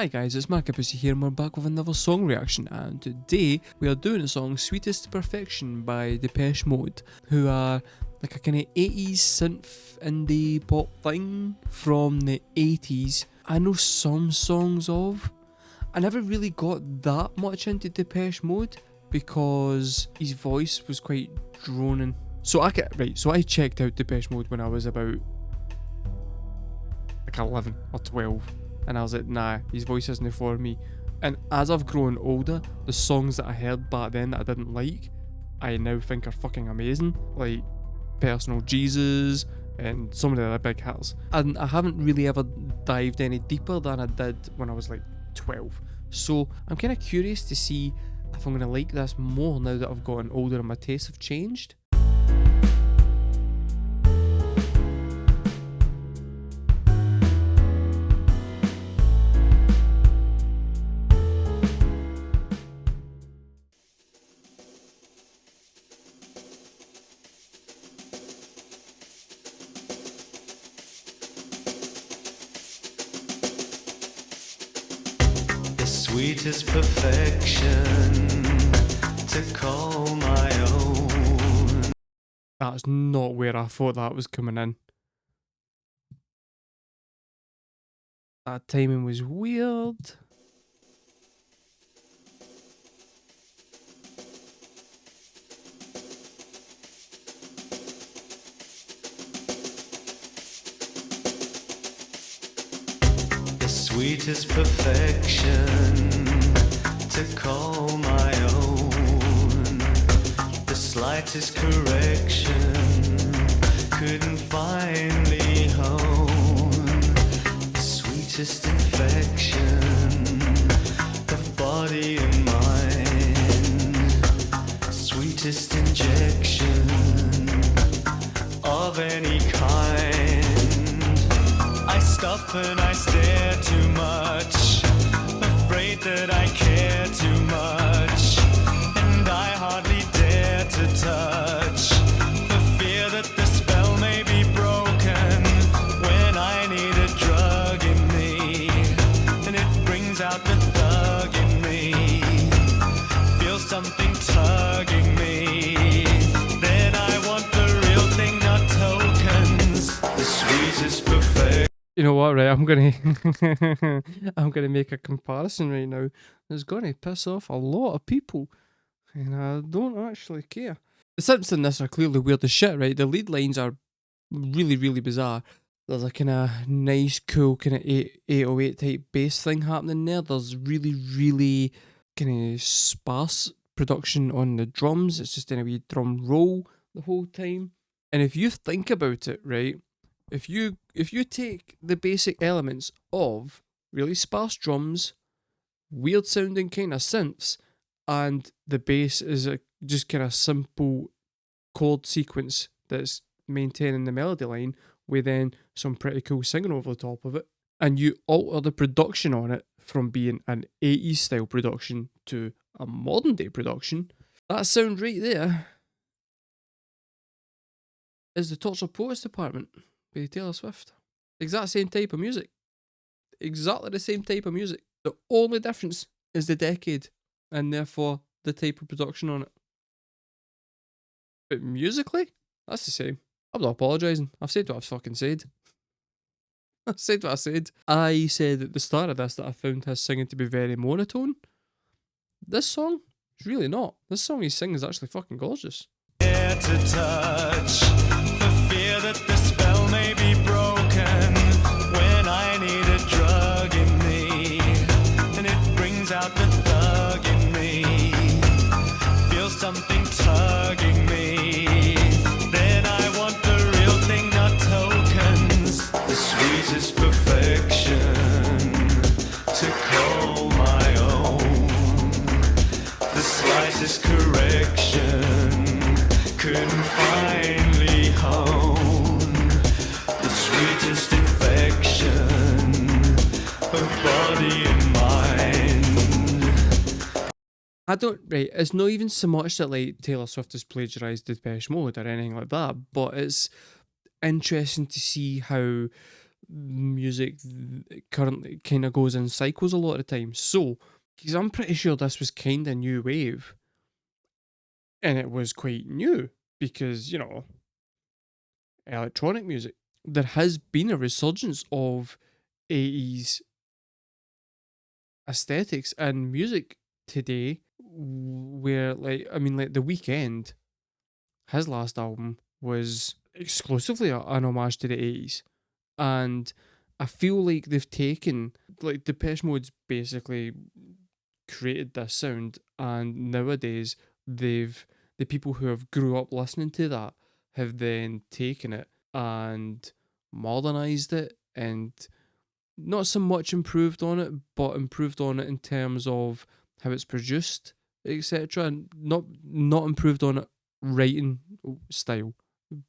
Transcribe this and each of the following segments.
Hi guys, it's markabusi here and we're back with another song reaction, and today we are doing the song Sweetest Perfection by Depeche Mode, who are like a kind of 80s synth indie pop thing from the 80s. I know some songs of. I never really got that much into Depeche Mode because his voice was quite droning. So I checked out Depeche Mode when I was about like 11 or 12. And I was like, nah, his voice isn't for me. And as I've grown older, the songs that I heard back then that I didn't like, I now think are fucking amazing. Like Personal Jesus and some of the other big hits. And I haven't really ever dived any deeper than I did when I was like 12. So I'm kind of curious to see if I'm going to like this more now that I've gotten older and my tastes have changed. Sweetest perfection to call my own. That's not where I thought that was coming in. That timing was weird. Sweetest perfection to call my own. The slightest correction couldn't finally hone. The sweetest infection of body and mind. Sweetest injection of any kind. I stop and I stare too much, afraid that I care too much, and I hardly dare to touch, for fear that the spell may be broken, when I need a drug in me, and it brings out the thug in me, feel something tugging me, then I want the real thing, not tokens, the sweetest perfection. You know what, right, I'm gonna make a comparison right now that's gonna piss off a lot of people, and I don't actually care. The synths in this are clearly weird as shit, right? The lead lines are really, really bizarre. There's a kind of nice, cool kind of 808 type bass thing happening there. There's really, really kind of sparse production on the drums. It's just in a wee drum roll the whole time. And if you think about it, right, if you take the basic elements of really sparse drums, weird sounding kind of synths, and the bass is a just kind of simple chord sequence that's maintaining the melody line with then some pretty cool singing over the top of it, and you alter the production on it from being an 80s style production to a modern day production, that sound right there is the Torture Protest Department by Taylor Swift. Exact same type of music. Exactly the same type of music. The only difference is the decade and therefore the type of production on it. But musically, that's the same. I'm not apologising. I've said what I've fucking said. I've said what I said. I said at the start of this that I found his singing to be very monotone. This song is really not. This song he sings is actually fucking gorgeous. To touch, for fear that the spell may be broken, when I need a drug in me, and it brings out the thug in me, feel something tugging me, then I want the real thing, not tokens, the sweetest perfection to call my own, the slightest correction couldn't finally hone, the sweetest infection of body and mind. It's not even so much that like Taylor Swift has plagiarised Depeche Mode or anything like that, but it's interesting to see how music currently kind of goes in cycles a lot of the time. So, because I'm pretty sure this was kind of new wave, and it was quite new because, electronic music. There has been a resurgence of 80s aesthetics and music today where, like, The Weeknd, his last album was exclusively an homage to the 80s. And I feel like they've taken, like, Depeche Mode's basically created this sound, and nowadays the people who have grew up listening to that have then taken it and modernized it, and not so much improved on it, but improved on it in terms of how it's produced, etc. And not improved on it writing style,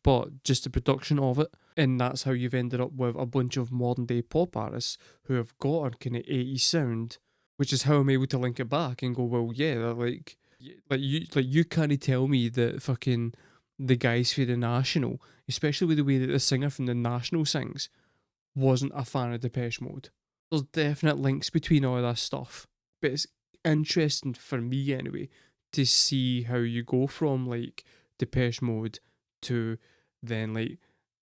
but just the production of it. And that's how you've ended up with a bunch of modern day pop artists who have got a kind of 80s sound, which is how I'm able to link it back and go, well, yeah, you can't tell me that fucking the guys for the National, especially with the way that the singer from the National sings, wasn't a fan of Depeche Mode. There's definite links between all of this stuff, but it's interesting for me anyway to see how you go from like Depeche Mode to then like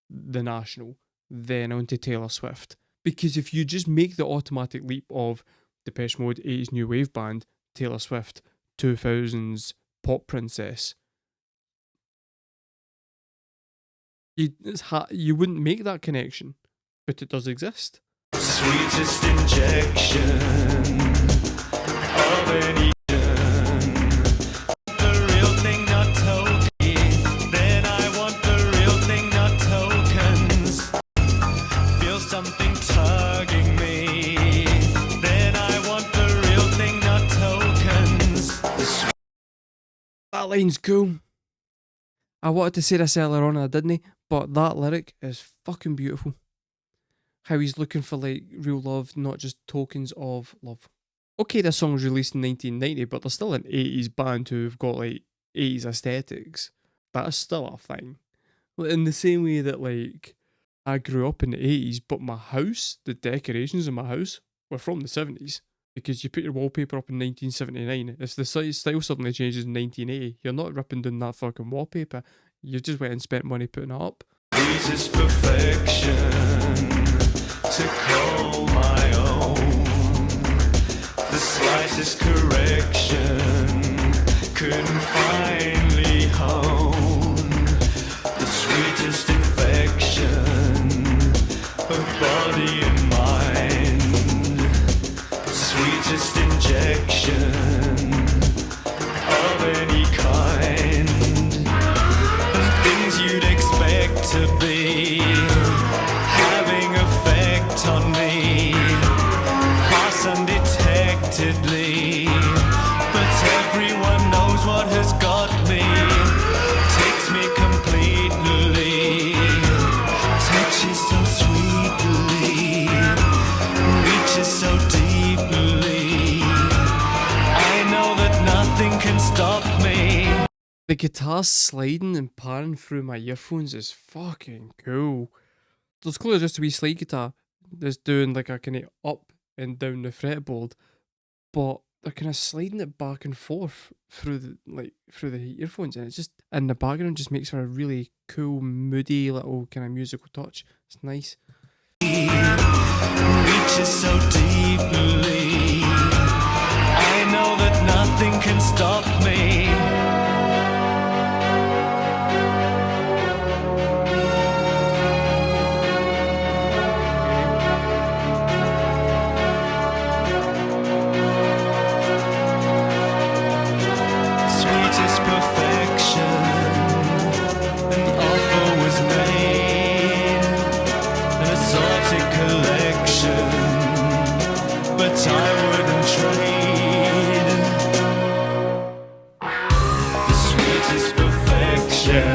the National, then onto Taylor Swift. Because if you just make the automatic leap of Depeche Mode 80s new wave band, Taylor Swift 2000s pop princess, you wouldn't make that connection, but it does exist. Sweetest injection of any the real thing, not token. Then I want the real thing, not tokens. Feel something tugging me. Then I want the real thing, not tokens. That line's cool. I wanted to say this earlier on and I didn't, but that lyric is fucking beautiful. How he's looking for like real love, not just tokens of love. Okay, this song was released in 1990, but they're still an 80s band who've got like 80s aesthetics. That is still a thing. In the same way that like I grew up in the 80s, but my house, the decorations in my house were from the 70s. Because you put your wallpaper up in 1979. If the style suddenly changes in 1980, you're not ripping down that fucking wallpaper. You just went and spent money putting it up. Sweetest perfection to call my own. The slightest correction couldn't finally hone. The sweetest infection of body and mind. Sweetest injection of any kind. The things you'd expect to be having effect on me, pass undetectedly, but everyone knows what has got me, takes me completely, touches so sweetly, reaches so deeply. I know that nothing can stop me. The guitar sliding and panning through my earphones is fucking cool. There's clearly just a wee slide guitar that's doing like a kind of up and down the fretboard, but they're kind of sliding it back and forth through the earphones, and it's just in the background just makes for a really cool, moody little kind of musical touch. It's nice. Reaches so deeply. I know that nothing can stop me. Sweetest perfection, an offer was made, an assorted collection, but I wouldn't trade. The sweetest perfection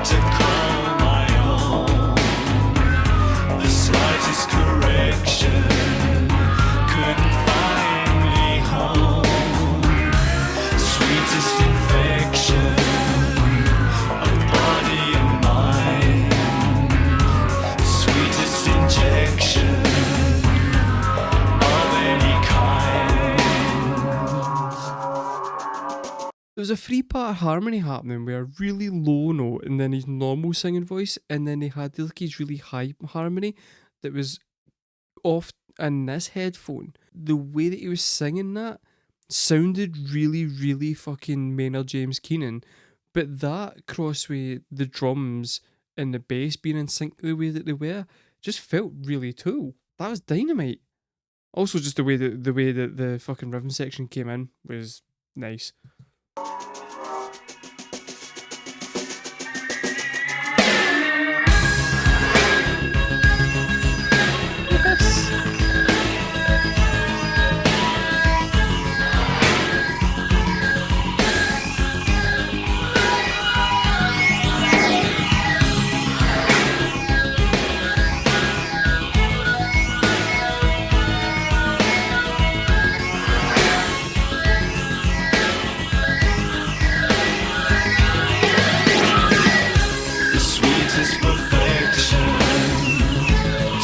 to call my own. The slightest correction couldn't finally hone. Sweetest infection of body and mind. Sweetest was a 3-part harmony happening with a really low note and then his normal singing voice, and then he had like his really high harmony that was off in this headphone. The way that he was singing that sounded really, really fucking Maynard James Keenan, but that crossed with the drums and the bass being in sync the way that they were just felt really cool. That was dynamite. Also, just the way that the fucking rhythm section came in was nice. The sweetest perfection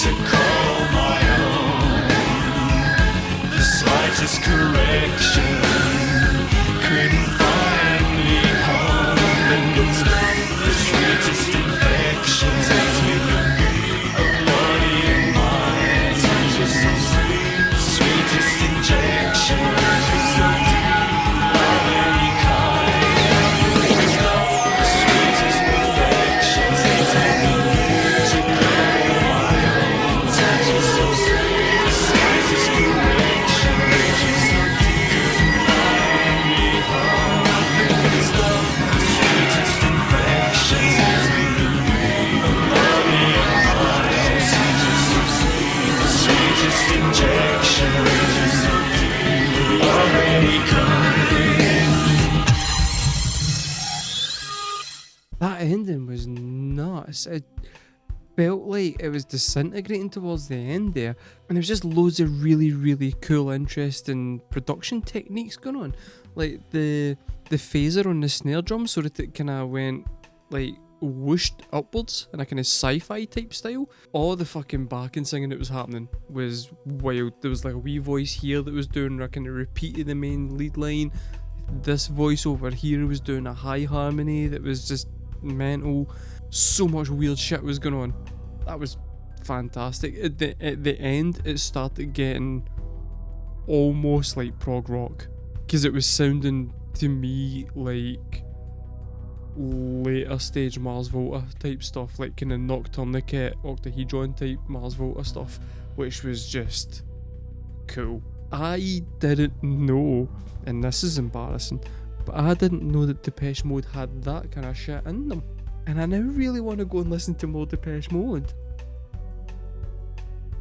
to call my own. The slightest correction couldn't find me home. The sweetest infection of body and mind. Sweetest injection of any kind. The sweetest perfection to call my own. The slightest correction couldn't find me home. The sweetest infection of body and mind. The sweetest injection of any kind. That ending was nuts. It felt like it was disintegrating towards the end there, and there was just loads of really, really cool, interesting production techniques going on. Like the phaser on the snare drum, so that it kind of went like whooshed upwards in a kind of sci-fi type style. All the fucking backing singing that was happening was wild. There was like a wee voice here that was doing a kind of repeat of the main lead line. This voice over here was doing a high harmony that was just mental. So much weird shit was going on. That was fantastic. At the end, it started getting almost like prog rock, because it was sounding to me like later stage Mars Volta type stuff, like kind of Nocturnicat, Octahedron type Mars Volta stuff, which was just cool. I didn't know, and this is embarrassing, but I didn't know that Depeche Mode had that kind of shit in them. And I now really want to go and listen to more Depeche Mode.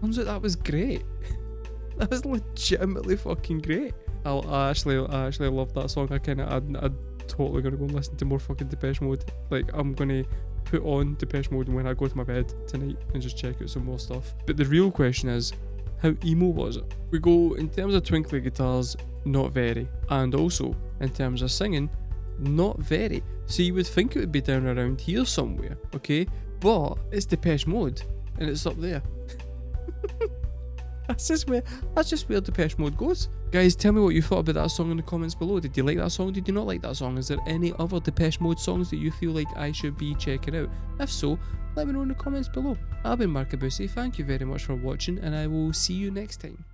Turns out that was great. That was legitimately fucking great. I actually love that song. I'm totally gonna go and listen to more fucking Depeche Mode. Like, I'm gonna put on Depeche Mode when I go to my bed tonight and just check out some more stuff. But the real question is, how emo was it? We go in terms of twinkly guitars, not very, and also in terms of singing, not very. So you would think it would be down around here somewhere, okay? But it's Depeche Mode, and it's up there. That's just where Depeche Mode goes. Guys, tell me what you thought about that song in the comments below. Did you like that song? Did you not like that song? Is there any other Depeche Mode songs that you feel like I should be checking out? If so, let me know in the comments below. I've been markabusi. Thank you very much for watching, and I will see you next time.